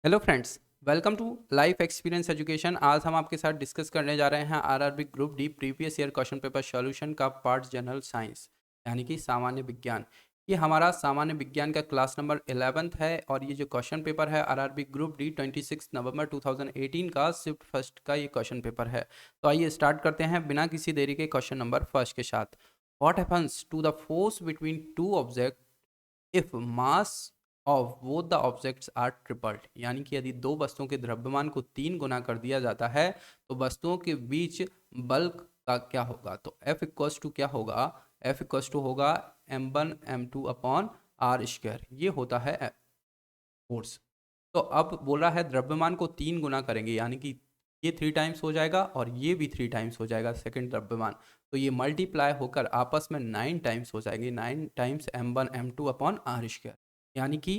Hello friends, welcome to life experience education. आज हम आपके साथ डिस्कस करने जा रहे हैं RRB group D previous year question paper solution का पार्ट जनरल साइंस यानी कि सामान्य विज्ञान। ये हमारा सामान्य विज्ञान का क्लास नंबर 11th है और ये जो क्वेश्चन पेपर है आरआरबी ग्रुप डी 26 नवंबर 2018 का शिफ्ट फर्स्ट का ये क्वेश्चन पेपर है। तो आइए स्टार्ट करते हैं बिना किसी देरी के क्वेश्चन नंबर फर्स्ट के साथ। What happens to the force between two objects if mass of both the objects are tripled, यानी कि यदि दो वस्तुओं के द्रव्यमान को 3 गुना कर दिया जाता है तो वस्तुओं के बीच बल का क्या होगा। तो F इक्वल्स टू क्या होगा, F इक्वल्स टू होगा m1 m2 upon are square. ये होता है फोर्स। तो अब बोल रहा है द्रव्यमान को 3 गुना करेंगे, यानी कि ये 3 टाइम्स हो जाएगा और ये भी 3 टाइम्स हो जाएगा सेकंड द्रव्यमान। तो ये मल्टीप्लाई होकर आपस में 9 टाइम्स हो जाएंगे, 9 times m1 m2 upon are square, यानी कि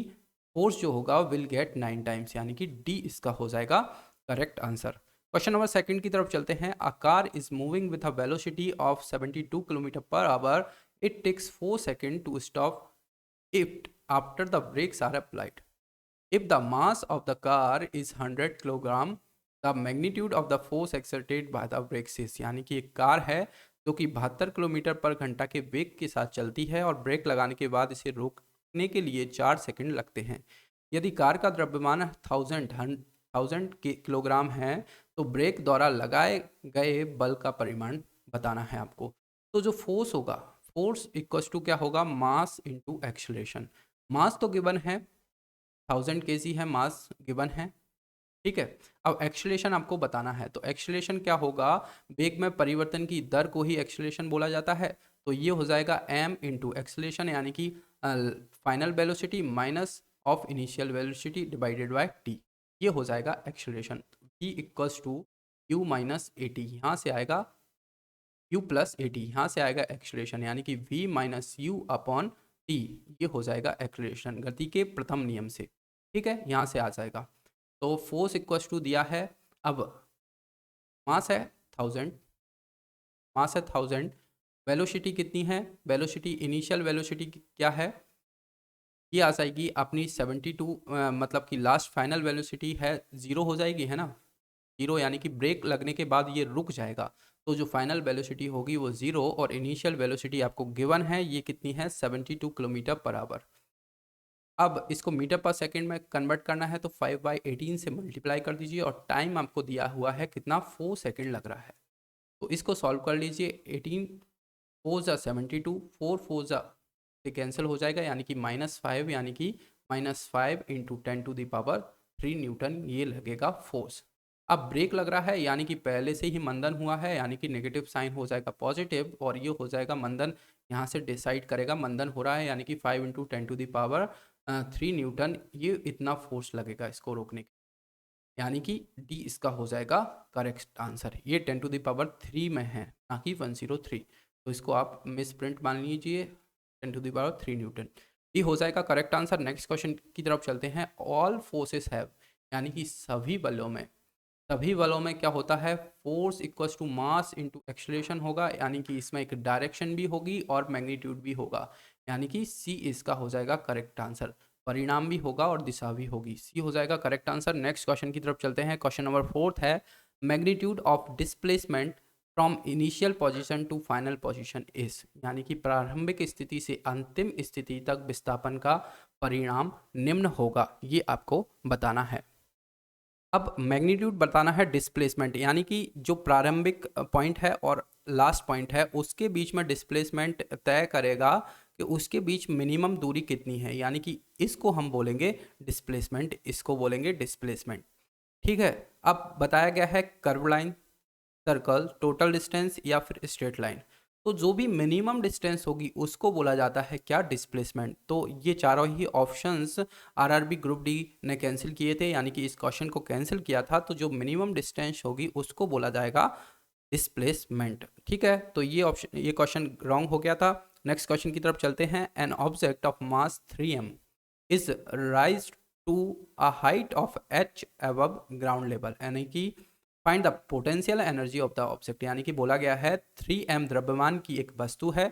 फोर्स जो होगा विल गेट 9 टाइम्स, यानी कि डी इसका हो जाएगा correct answer. Question number second की तरफ चलते हैं। A car is moving with a velocity of 72 kilometre per hour. It takes 4 second to stop it after the brakes are applied. If the mass of the car is 100 kilogram, the magnitude of the force exerted by the brakes is, यानी कि एक car है जो कि 72 kilometre पर घंटा के वेग के साथ चलती है और ब्रेक लगाने के बाद इसे रोकने के लिए 4 सेकंड लगते हैं। यदि कार का द्रव्यमान 1000 किलोग्राम है तो ब्रेक द्वारा लगाए गए बल का परिमाण बताना है आपको। तो जो फोर्स होगा, फोर्स इक्वल्स टू क्या होगा, मास इंटू एक्सलेशन। मास तो गिवन है 1000 kg है, मास गिवन है, ठीक है। अब एक्सेलरेशन आपको बताना है, तो एक्सेलरेशन क्या होगा, वेग में परिवर्तन की दर को ही एक्सेलरेशन बोला जाता है। तो ये हो जाएगा m इंटू एक्सेलरेशन, यानी कि final velocity minus of initial velocity divided by t। ये हो जाएगा acceleration. v equals to u minus a t, यहाँ से आएगा u प्लस ए टी, यहाँ से आएगा एक्सेलरेशन, यानी कि v minus you upon T. ये हो जाएगा एक्सेलरेशन गति के प्रथम नियम से, ठीक है, यहाँ से आ जाएगा। तो फोर्स इक्वल्स टू दिया है। अब मास है 1000, मास है 1000, वेलोसिटी कितनी है, वेलोसिटी इनिशियल वेलोसिटी क्या है, ये आ जाएगी अपनी 72, मतलब कि लास्ट फाइनल वेलोसिटी है 0 हो जाएगी, है ना, 0, यानी कि ब्रेक लगने के बाद ये रुक जाएगा। तो जो फाइनल वेलोसिटी होगी वो 0 और इनिशियल वेलोसिटी आपको गिवन है, ये कितनी है 72 किलोमीटर पर आवर। अब इसको मीटर पर सेकंड में कन्वर्ट करना है तो 5/18 से मल्टीप्लाई कर दीजिए और टाइम आपको दिया हुआ है कितना, 4 सेकंड लग रहा है। तो इसको सॉल्व कर लीजिए। 18 4 ज़ा 72, 4 4 ज़ा से कैंसिल हो जाएगा, यानी कि -5, यानी कि -5 इंटू 10⁻³ न्यूटन ये लगेगा फोर्स। अब ब्रेक लग रहा है, यानी कि पहले से ही मंदन हुआ है, यानी कि नेगेटिव साइन हो जाएगा पॉजिटिव और ये हो जाएगा मंदन, यहाँ से डिसाइड करेगा मंदन हो रहा है, यानी कि 5 इंटू 10⁻³ न्यूटन, ये इतना फोर्स लगेगा इसको रोकने के, यानी कि डी इसका हो जाएगा करेक्ट आंसर। ये 10⁻³ में है, ना कि 103। तो इसको आप मिस प्रिंट मान लीजिए, 10⁻³ न्यूटन। डी हो जाएगा करेक्ट आंसर। नेक्स्ट क्वेश्चन की तरफ चलते हैं। ऑल फोर्सेस हैव, यानी कि सभी बलों में क्या होता है, force equals to mass into acceleration होगा, यानी कि इसमें एक डायरेक्शन भी होगी और मैग्नीट्यूड भी होगा, यानी कि सी इसका हो जाएगा करेक्ट आंसर। परिणाम भी होगा और दिशा भी होगी, सी हो जाएगा करेक्ट आंसर। नेक्स्ट क्वेश्चन की तरफ चलते हैं। क्वेश्चन नंबर फोर्थ है, magnitude of displacement from initial position to final position is, यानी कि प्रारंभिक स्थिति से अंतिम स्थिति तक विस्थापन का परिणाम निम्न होगा, ये आपको बताना है। अब मैग्नीट्यूड बताना है डिस्प्लेसमेंट, यानी कि जो प्रारंभिक पॉइंट है और लास्ट पॉइंट है उसके बीच में डिस्प्लेसमेंट तय करेगा कि उसके बीच मिनिमम दूरी कितनी है, यानी कि इसको हम बोलेंगे डिस्प्लेसमेंट, इसको बोलेंगे डिस्प्लेसमेंट, ठीक है। अब बताया गया है curve line, circle, total distance या फिर स्ट्रेट लाइन। तो जो भी मिनिमम डिस्टेंस होगी उसको बोला जाता है क्या, डिस्प्लेसमेंट। तो ये चारों ही ऑप्शंस आरआरबी ग्रुप डी ने कैंसिल किए थे, यानी कि इस क्वेश्चन को कैंसिल किया था, तो जो मिनिमम डिस्टेंस होगी उसको बोला जाएगा डिस्प्लेसमेंट, ठीक है। तो ये ऑप्शन, ये क्वेश्चन रॉन्ग हो गया था। नेक्स्ट क्वेश्चन की तरफ चलते हैं। An object of mass 3m is raise to a height of h above ground level, यानी कि find the potential energy of the object, यानी कि बोला गया है 3m द्रव्यमान की एक वस्तु है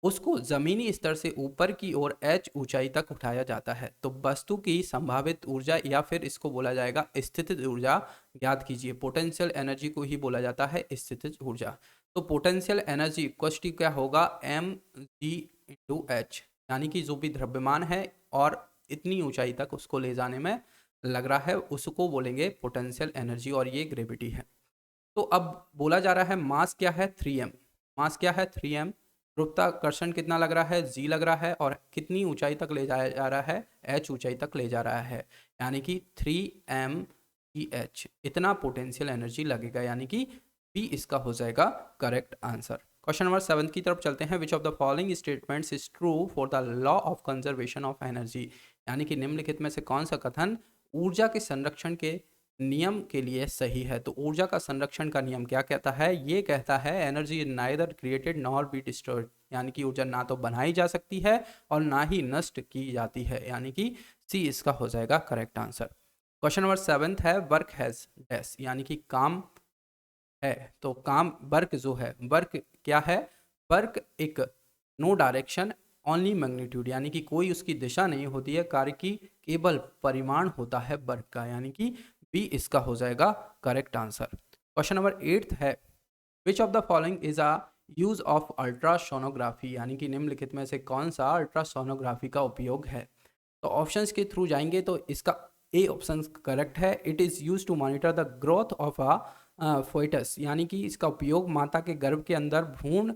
उसको जमीनी स्तर से ऊपर की ओर h ऊंचाई तक उठाया जाता है। तो वस्तु की संभावित ऊर्जा या फिर इसको बोला जाएगा स्थितिज ऊर्जा ज्ञात कीजिए। पोटेंशियल एनर्जी को ही बोला जाता है स्थितिज ऊर्जा। तो पोटेंशियल एनर्जी इक्वल टू क्या होगा, एम जी इंटू एच, यानी कि जो भी द्रव्यमान है और इतनी ऊंचाई तक उसको ले जाने में लग रहा है उसको बोलेंगे पोटेंशियल एनर्जी, और ये ग्रेविटी है। तो अब बोला जा रहा है मास क्या है 3m। मास क्या है 3m। गुरुत्वाकर्षण कितना लग रहा है g लग रहा है, और कितनी ऊंचाई तक ले जाया जा रहा है, h ऊंचाई तक ले जा रहा है, यानी कि 3m की h इतना पोटेंशियल एनर्जी लगेगा, यानी कि b इसका हो जाएगा करेक्ट आंसर। क्वेश्चन नंबर 7 की तरफ चलते हैं। विच of the following statements is true for the law of conservation of energy, यानी कि निम्नलिखित में से कौन सा कथन ऊर्जा के संरक्षण के नियम के लिए सही है। तो ऊर्जा का संरक्षण का नियम क्या कहता है, ये कहता है energy is neither created nor be destroyed, यानी कि ऊर्जा ना तो बनाई जा सकती है और ना ही नष्ट की जाती है, यानी कि सी इसका हो जाएगा करेक्ट आंसर। क्वेश्चन नंबर 7 है वर्क हैज डैश, यानी कि काम है। तो काम वर्क जो है, वर्क क्या है, वर्क एक नो डायरेक्शन ओनली मैग्नीट्यूड, यानी कि कोई उसकी दिशा नहीं होती है, कार्य की केवल परिमाण होता है वर्क का, यानी कि बी इसका हो जाएगा करेक्ट आंसर। क्वेश्चन नंबर 8 है which of the following is a use of ultrasonography, यानी कि निम्नलिखित में से कौन सा अल्ट्रासोनोग्राफी का उपयोग है। तो ऑप्शंस के थ्रू जाएंगे तो इसका ए ऑप्शन करेक्ट है। It is use to monitor the growth of a foetus, यानी कि इसका उपयोग माता के गर्भ के अंदर भ्रूण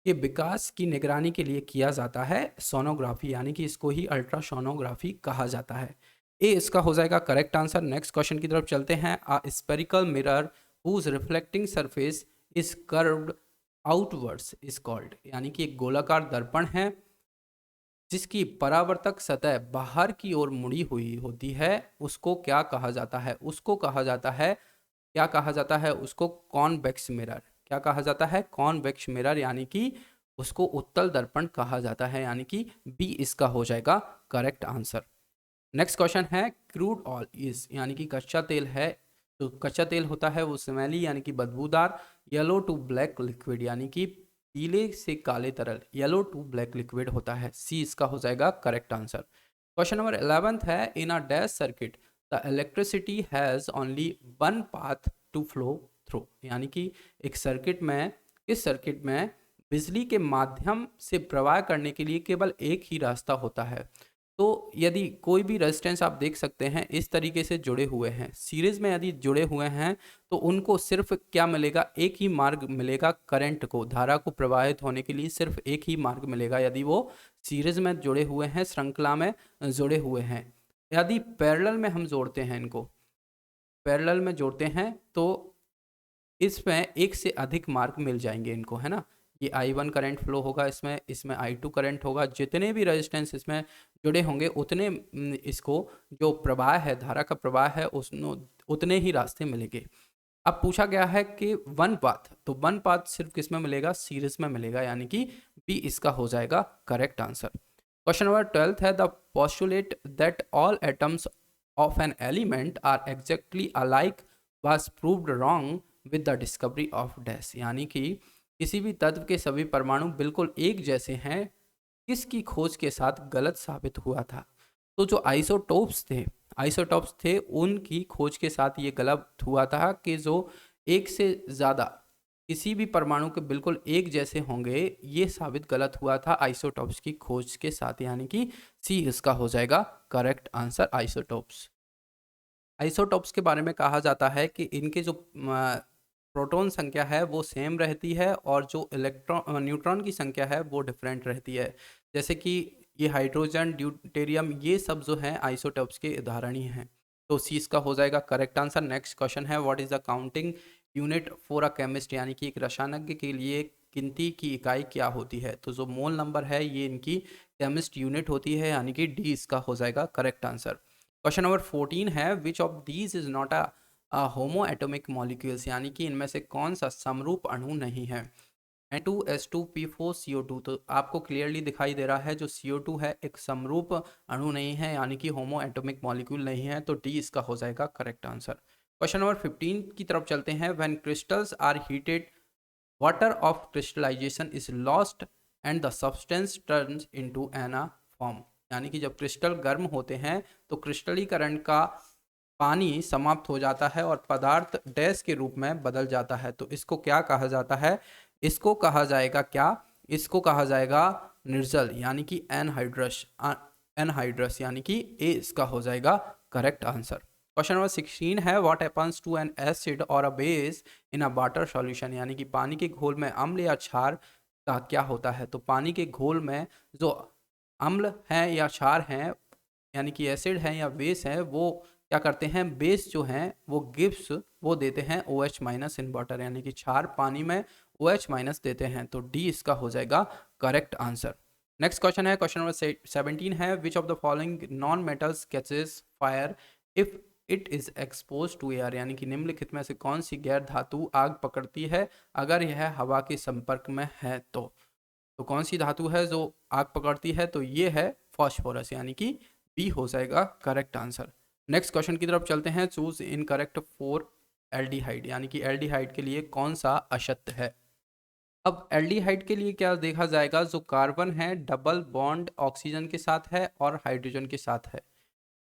के विकास की निगरानी के लिए किया जाता है सोनोग्राफी, यानी कि इसको ही अल्ट्रासोनोग्राफी कहा जाता है। ए इसका हो जाएगा करेक्ट आंसर। नेक्स्ट क्वेश्चन की तरफ चलते हैं। A spherical mirror whose reflecting surface is curved outwards is called, यानी कि एक गोलाकार दर्पण है जिसकी परावर्तक सतह बाहर की ओर मुड़ी हुई होती है, उसको क्या कहा जाता है, उसको कहा जाता है, क्या कहा जाता है उसको, कॉन्वेक्स मिरर। क्या कहा जाता है, कॉन्वेक्स मिरर, यानी कि उसको उत्तल दर्पण कहा जाता है, यानी कि बी इसका हो जाएगा करेक्ट आंसर। नेक्स्ट क्वेश्चन है क्रूड ऑयल इज, यानी कि कच्चा तेल है। तो कच्चा तेल होता है वो स्मेली, यानी कि बदबूदार, येलो टू ब्लैक लिक्विड, यानी कि पीले से काले तरल, येलो टू ब्लैक लिक्विड होता है, सी इसका हो जाएगा करेक्ट आंसर। क्वेश्चन नंबर 11 है in a dash circuit the electricity has only one path to flow through, यानी कि एक सर्किट में, इस सर्किट में बिजली के माध्यम से प्रवाह करने के लिए केवल एक ही रास्ता होता है। तो यदि कोई भी रेजिस्टेंस आप देख सकते हैं इस तरीके से जुड़े हुए हैं, सीरीज में यदि जुड़े हुए हैं तो उनको सिर्फ क्या मिलेगा, एक ही मार्ग मिलेगा, करंट को, धारा को प्रवाहित होने के लिए सिर्फ एक ही मार्ग मिलेगा यदि वो सीरीज में जुड़े हुए हैं, श्रृंखला में जुड़े हुए हैं। यदि पैरेलल में हम जोड़ते हैं, इनको पैरेलल में जोड़ते हैं तो इसमें एक से अधिक मार्क मिल जाएंगे इनको, है ना। ये I1 करंट फ्लो होगा इसमें, इसमें I2 करंट होगा, जितने भी रेजिस्टेंस इसमें जुड़े होंगे उतने इसको जो प्रवाह है, धारा का प्रवाह है, उतने ही रास्ते मिलेंगे। अब पूछा गया है कि वन पाथ, तो वन पाथ सिर्फ किस में मिलेगा, सीरीज में मिलेगा, यानी कि बी इसका हो जाएगा करेक्ट आंसर। क्वेश्चन नंबर 12 है the postulate that all atoms of an element are exactly alike was proved wrong with the discovery of dash, यानी कि किसी भी तत्व के सभी परमाणु बिल्कुल एक जैसे हैं, किसकी खोज के साथ गलत साबित हुआ था। तो जो आइसोटॉप्स थे उनकी खोज के साथ ये गलत हुआ था कि जो एक से ज़्यादा किसी भी परमाणु के बिल्कुल एक जैसे होंगे, ये साबित गलत हुआ था आइसोटॉप्स की खोज के साथ, यानी कि सी इसका हो जाएगा करेक्ट आंसर आइसोटॉप्स। आइसोटॉप्स के बारे में कहा जाता है कि इनके जो प्रोटॉन संख्या है वो सेम रहती है और जो इलेक्ट्रॉन न्यूट्रॉन की संख्या है वो डिफरेंट रहती है। जैसे कि ये हाइड्रोजन, ड्यूटेरियम, ये सब जो हैं आइसोटॉप्स के उदाहरण ही हैं। तो सी इसका हो जाएगा करेक्ट आंसर। नेक्स्ट क्वेश्चन है what is the counting unit for a chemist, यानी कि एक रसायनज्ञ के लिए गिनती की इकाई क्या होती है। तो जो मोल नंबर है ये इनकी केमिस्ट यूनिट होती है, यानी कि डी इसका हो जाएगा करेक्ट आंसर। क्वेश्चन नंबर 14 है which of these is not a homo atomic molecules, यानी कि इनमें से कौन सा समरूप अणु नहीं है। N2H2P4CO2, तो आपको क्लियरली दिखाई दे रहा है जो CO2 है एक समरूप अणु नहीं है, यानी कि होमो एटोमिक मॉलिक्यूल नहीं है, तो डी इसका हो जाएगा करेक्ट आंसर। क्वेश्चन नंबर 15 की तरफ चलते हैं। When crystals are heated water of crystallisation is lost and the substance turns into an a form, यानी कि जब क्रिस्टल गर्म होते हैं तो क्रिस्टलीकरण का पानी समाप्त हो जाता है और पदार्थ डैश के रूप में बदल जाता है। तो इसको क्या कहा जाता है? इसको कहा जाएगा क्या? इसको कहा जाएगा निर्जल, यानी कि एनहाइड्रस। एनहाइड्रस यानी कि ए इसका हो जाएगा करेक्ट आंसर। क्वेश्चन नंबर 16 है what happens to an acid और a base in a water solution, यानी कि पानी के घोल में अम्ल या क्षार का क्या होता है। तो पानी के घोल में जो अम्ल हैं या क्षार हैं, यानी कि एसिड है या बेस है, वो क्या करते हैं? बेस जो हैं वो गिब्स वो देते हैं OH माइनस इन वाटर, यानी कि क्षार पानी में OH माइनस देते हैं। तो डी इसका हो जाएगा करेक्ट आंसर। नेक्स्ट क्वेश्चन है, क्वेश्चन नंबर 17 है which of the following non metals catches fire if it is expose to air, यानी कि निम्नलिखित में से कौन सी गैर धातु आग पकड़ती है अगर यह हवा के संपर्क में है। तो कौन सी धातु है जो आग पकड़ती है? तो ये है फॉस्फोरस, यानी कि बी हो जाएगा करेक्ट आंसर। नेक्स्ट क्वेश्चन की तरफ चलते हैं, चूज इनकरेक्ट फॉर एल्डिहाइड, यानी कि एल्डिहाइड के लिए कौन सा अशक्त है। अब एल्डिहाइड के लिए क्या देखा जाएगा? जो कार्बन है डबल बॉन्ड ऑक्सीजन के साथ है और हाइड्रोजन के साथ है,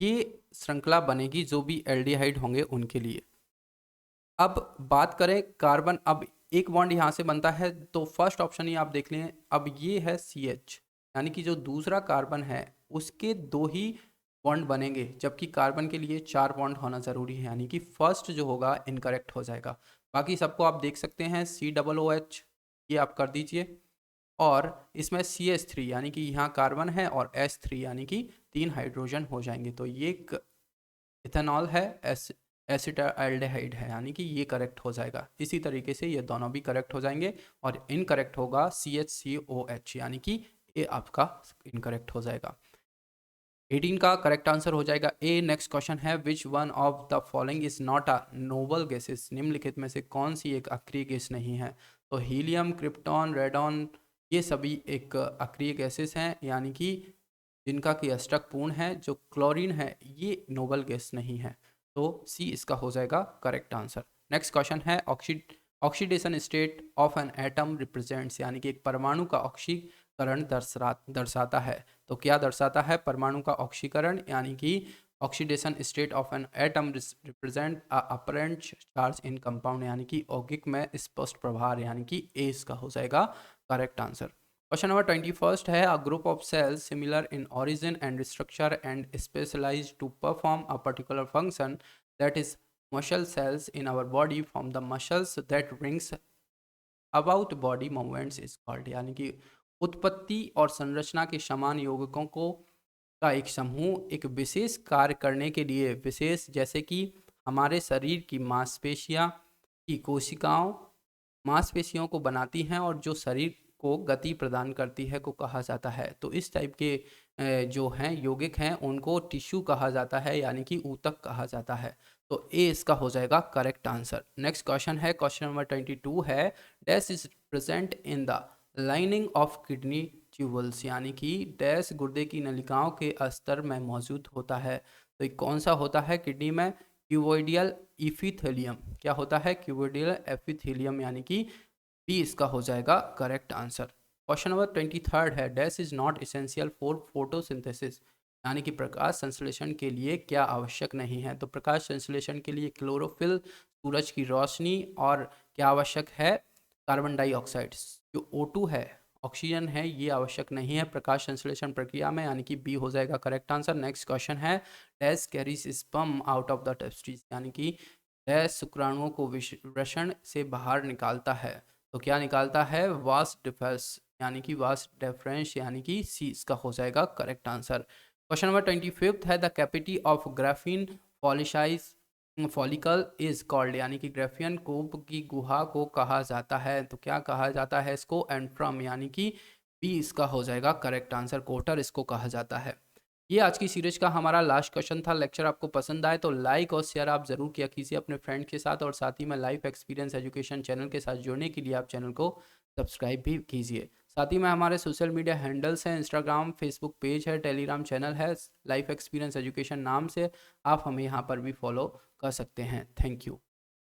ये श्रृंखला बनेगी जो भी एल्डिहाइड होंगे उनके लिए। अब बात करें कार्बन, अब एक बॉन्ड यहाँ से बनता है तो फर्स्ट ऑप्शन ही आप देख लें। अब ये है CH, यानी कि जो दूसरा कार्बन है उसके 2 ही बॉन्ड बनेंगे, जबकि कार्बन के लिए 4 बॉन्ड होना ज़रूरी है, यानी कि फर्स्ट जो होगा इनकरेक्ट हो जाएगा। बाकी सबको आप देख सकते हैं COOH, ये आप कर दीजिए। और इसमें CH3 यानी कि यहाँ कार्बन है और H3 यानी कि 3 हाइड्रोजन हो जाएंगे। तो ये एक इथेनॉल है, एसिटाल्डेहाइड है, यानी कि ये करेक्ट हो जाएगा। इसी तरीके से ये दोनों भी करेक्ट हो जाएंगे और इनकरेक्ट होगा CHCOH, यानी कि ये आपका इनकरेक्ट हो जाएगा। 18 का करेक्ट आंसर हो जाएगा ए। नेक्स्ट क्वेश्चन है which one of the following is not a noble gases, निम्नलिखित में से कौन सी एक अक्रिय गैस नहीं है। तो हीलियम, क्रिप्टॉन, रेडॉन ये सभी एक अक्रिय गैसेस हैं, यानी कि जिनका कि अष्टक पूर्ण है। जो क्लोरीन है ये नोबल गैस नहीं है, तो सी इसका हो जाएगा करेक्ट आंसर। नेक्स्ट क्वेश्चन है oxidation state of an atom represents, यानी कि एक परमाणु का ऑक्सीकरण दर्शाता है। तो क्या दर्शाता है परमाणु का ऑक्सीकरण? यानी कि oxidation state of an atom represent apparent charge in compound, यानी कि यौगिक में स्पष्ट प्रभार, यानी कि ए इसका हो जाएगा करेक्ट आंसर। क्वेश्चन नंबर 21 है a group of cells similar in origin and structure and specialised to perform a particular function that is muscle cells in our body from the muscles that brings about body movements is called, यानी कि उत्पत्ति और संरचना के समान यौगिकों को का एक समूह एक विशेष कार्य करने के लिए विशेष, जैसे कि हमारे शरीर की मांसपेशियां की कोशिकाओं मांसपेशियों को बनाती हैं और जो शरीर को गति प्रदान करती है को कहा जाता है। तो इस टाइप के जो हैं यौगिक हैं उनको टिश्यू कहा जाता है, यानी कि ऊतक कहा जाता है। तो ए इसका हो जाएगा करेक्ट आंसर। नेक्स्ट क्वेश्चन है, क्वेश्चन नंबर 22 है dash is present in the lining of kidney tubules, यानी कि डैश गुर्दे की नलिकाओं के अस्तर में मौजूद होता है। तो ये कौन सा होता है किडनी में? क्यूबोइडियल एपिथेलियम। क्या होता है? क्यूबोइडियल एपिथेलियम, यानी कि बी इसका हो जाएगा करेक्ट आंसर। क्वेश्चन नंबर 23 है dash is not essential for photosynthesis, यानी कि प्रकाश संश्लेषण के लिए क्या आवश्यक नहीं है। तो प्रकाश संश्लेषण के लिए क्लोरोफिल, सूरज की रोशनी, और क्या आवश्यक है? Carbon dioxide. जो O2 है, ऑक्सीजन है, ये आवश्यक नहीं है प्रकाश संश्लेषण प्रक्रिया में, यानी कि बी हो जाएगा करेक्ट आंसर। नेक्स्ट क्वेश्चन है dash carries sperm out of the testis, यानी कि डैश शुक्राणुओं को वृषण से बाहर निकालता है। तो क्या निकालता है? वास डिफरेंस, यानी कि वास डिफरेंस, यानी कि सी इसका हो जाएगा करेक्ट आंसर। क्वेश्चन नंबर 25 है the cavity of Graafian polysize follicle is called, यानी कि ग्राफियन कोप की गुहा को कहा जाता है। तो क्या कहा जाता है इसको? एंट्रम, यानी कि बी इसका हो जाएगा करेक्ट आंसर। कोटर इसको कहा जाता है। ये आज की सीरीज का हमारा लास्ट क्वेश्चन था। लेक्चर आपको पसंद आए तो लाइक और शेयर आप जरूर किया कीजिए अपने फ्रेंड के साथ, और साथ ही में लाइफ एक्सपीरियंस एजुकेशन चैनल के साथ जुड़ने के लिए आप चैनल को सब्सक्राइब भी कीजिए। साथ ही में हमारे सोशल मीडिया हैंडल्स हैं, इंस्टाग्राम, फेसबुक पेज है, टेलीग्राम चैनल है, लाइफ एक्सपीरियंस एजुकेशन नाम से आप हमें यहाँ पर भी फॉलो कर सकते हैं। Thank you.